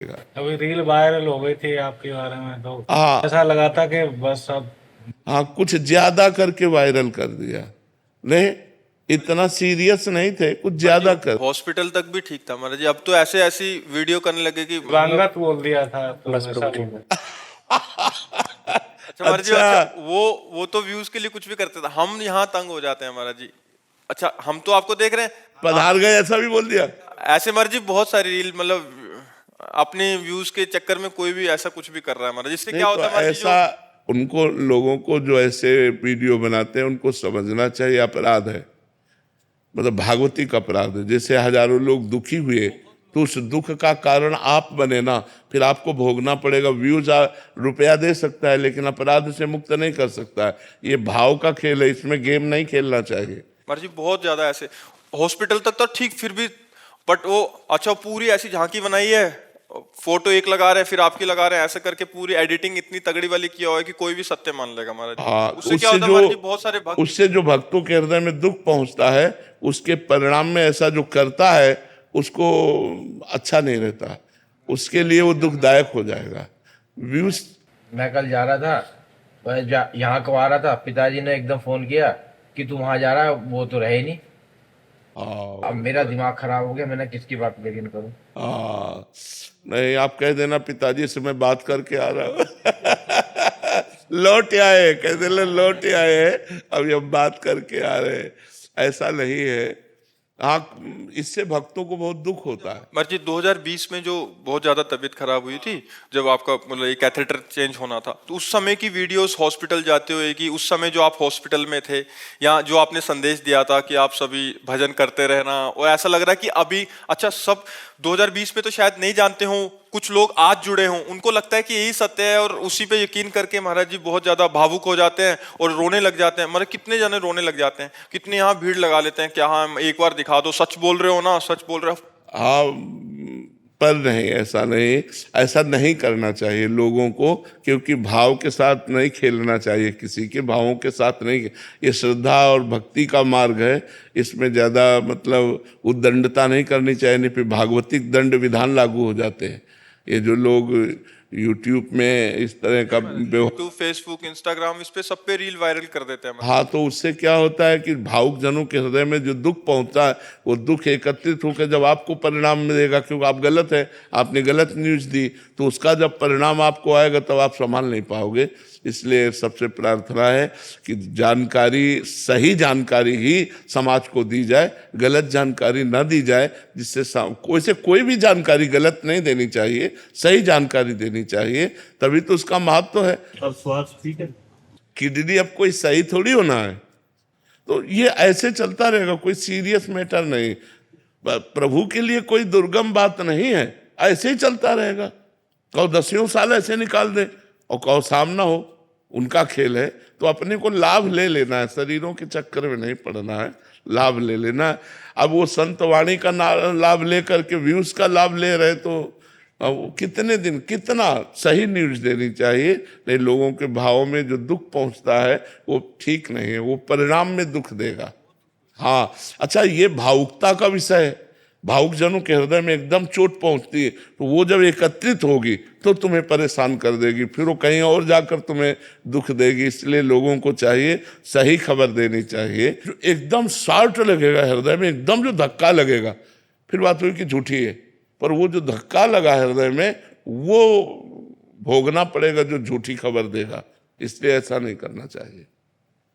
अभी reel viral हो गई थी आपके बारे में, तो हाँ ऐसा लगा था कि बस अब हाँ, कुछ ज्यादा करके वायरल कर दिया। नहीं, इतना सीरियस नहीं थे, कुछ पर जी ज्यादा कर। हॉस्पिटल तक भी ठीक था महाराज जी, अब तो ऐसे ऐसी वीडियो करने लगे कि मतलब। दिवंगत बोल दिया था, तो ऐसा बोल। अच्छा महाराज जी, अच्छा। अच्छा वो तो व्यूज के लिए कुछ भी करते थे, हम यहाँ तंग हो जाते हैं महाराज जी। अच्छा हम तो आपको देख रहे हैं पधार गए ऐसा भी बोल दिया। ऐसे महाराज जी, बहुत सारी रील मतलब अपने व्यूज के चक्कर में कोई भी ऐसा कुछ भी कर रहा है महाराज, जिससे नहीं क्या तो होता है महाराज जी, ऐसा, उनको लोगों को जो ऐसे वीडियो बनाते हैं उनको समझना चाहिए अपराध है, मतलब भागवतिक अपराध है। जैसे हजारों लोग दुखी हुए तो उस दुख का कारण आप बने ना, फिर आपको भोगना पड़ेगा। व्यूज रुपया दे सकता है लेकिन अपराध से मुक्त नहीं कर सकता है। ये भाव का खेल है, इसमें गेम नहीं खेलना चाहिए। महाराज जी बहुत ज्यादा ऐसे हॉस्पिटल तक तो ठीक फिर भी, बट वो अच्छा पूरी ऐसी झांकी बनाई है, फोटो एक लगा रहे हैं फिर आपकी लगा रहे हैं, ऐसे करके पूरी एडिटिंग इतनी तगड़ी वाली किया हुआ है कि कोई भी सत्य मान लेगा महाराज जी। हाँ, उससे क्या होता है महाराज जी, बहुत सारे भक्त उससे जो भक्तों के हृदय में दुख पहुंचता है, उसके परिणाम में ऐसा जो करता है उसको अच्छा नहीं रहता, उसके लिए वो दुखदायक हो जाएगा। व्यूज। मैं कल जा रहा था, यहाँ को आ रहा था, पिताजी ने एकदम फोन किया कि तू वहां जा रहा है, वो तो रहे ही नहीं। अब मेरा दिमाग खराब हो गया, मैंने किसकी बात लेकिन करूं। हाँ, नहीं आप कह देना पिताजी से मैं बात करके आ रहा हूँ। लौट आए, कह देना लौट आए, अभी हम बात करके आ रहे हैं। ऐसा नहीं है। हाँ, इससे भक्तों को बहुत दुख होता है। महाराज जी 2020 में जो बहुत ज्यादा तबीयत खराब हुई थी, जब आपका मतलब एक कैथेटर चेंज होना था, तो उस समय की वीडियोस हॉस्पिटल जाते हुए कि उस समय जो आप हॉस्पिटल में थे, या जो आपने संदेश दिया था कि आप सभी भजन करते रहना, और ऐसा लग रहा है कि अभी अच्छा सब 2020 में तो शायद नहीं जानते हो, कुछ लोग आज जुड़े हों, उनको लगता है कि यही सत्य है और उसी पे यकीन करके महाराज जी बहुत ज्यादा भावुक हो जाते हैं और रोने लग जाते हैं। मतलब कितने जने रोने लग जाते हैं, कितने यहाँ भीड़ लगा लेते हैं, क्या हाँ एक बार दिखा दो, सच बोल रहे हो ना, सच बोल रहे हो। हाँ, पर नहीं, ऐसा नहीं, ऐसा नहीं करना चाहिए लोगों को, क्योंकि भाव के साथ नहीं खेलना चाहिए, किसी के भावों के साथ नहीं। ये श्रद्धा और भक्ति का मार्ग है, इसमें ज़्यादा मतलब उद्दंडता नहीं करनी चाहिए, नहीं फिर भागवतिक दंड विधान लागू हो जाते हैं। ये जो लोग यूट्यूब में इस तरह का यूट्यूब, फेसबुक, इंस्टाग्राम, इस पे सब पे रील वायरल कर देते हैं। हाँ, तो उससे क्या होता है कि भावुक जनों के हृदय में जो दुख पहुंचता है, वो दुख एकत्रित होकर जब आपको परिणाम मिलेगा, क्योंकि आप गलत है, आपने गलत न्यूज दी, तो उसका जब परिणाम आपको आएगा तब आप संभाल नहीं पाओगे। इसलिए सबसे प्रार्थना है कि जानकारी, सही जानकारी ही समाज को दी जाए, गलत जानकारी न दी जाए, जिससे कोई भी जानकारी गलत नहीं देनी चाहिए, सही जानकारी देनी चाहिए, तभी तो उसका महत्व है। अब स्वास्थ्य ठीक है, किडनी अब कोई सही थोड़ी होना है। तो ये ऐसे चलता रहेगा, कोई सीरियस मैटर नहीं, प्रभु के लिए कोई दुर्गम बात नहीं है, ऐसे ही चलता रहेगा। कहो 10 साल ऐसे निकाल दे और कहो सामना हो, उनका खेल है। तो अपने को लाभ ले लेना है, शरीरों के चक्कर में नहीं पड़ना है, लाभ ले लेना है। अब वो संत वाणी का लाभ लेकर के व्यूज का लाभ ले रहे, तो अब कितने दिन, कितना सही न्यूज देनी चाहिए। नहीं, लोगों के भावों में जो दुख पहुंचता है वो ठीक नहीं है, वो परिणाम में दुख देगा। हाँ, अच्छा, ये भावुकता का विषय है। भावुक जनों के हृदय में एकदम चोट पहुंचती है, तो वो जब एकत्रित होगी तो तुम्हें परेशान कर देगी, फिर वो कहीं और जाकर तुम्हें दुख देगी। इसलिए लोगों को चाहिए सही खबर देनी चाहिए। जो एकदम शॉर्ट लगेगा हृदय में, एकदम जो धक्का लगेगा, फिर बात हुई कि झूठी है, पर वो जो धक्का लगा हृदय में, वो भोगना पड़ेगा जो झूठी खबर देगा। इसलिए ऐसा नहीं करना चाहिए।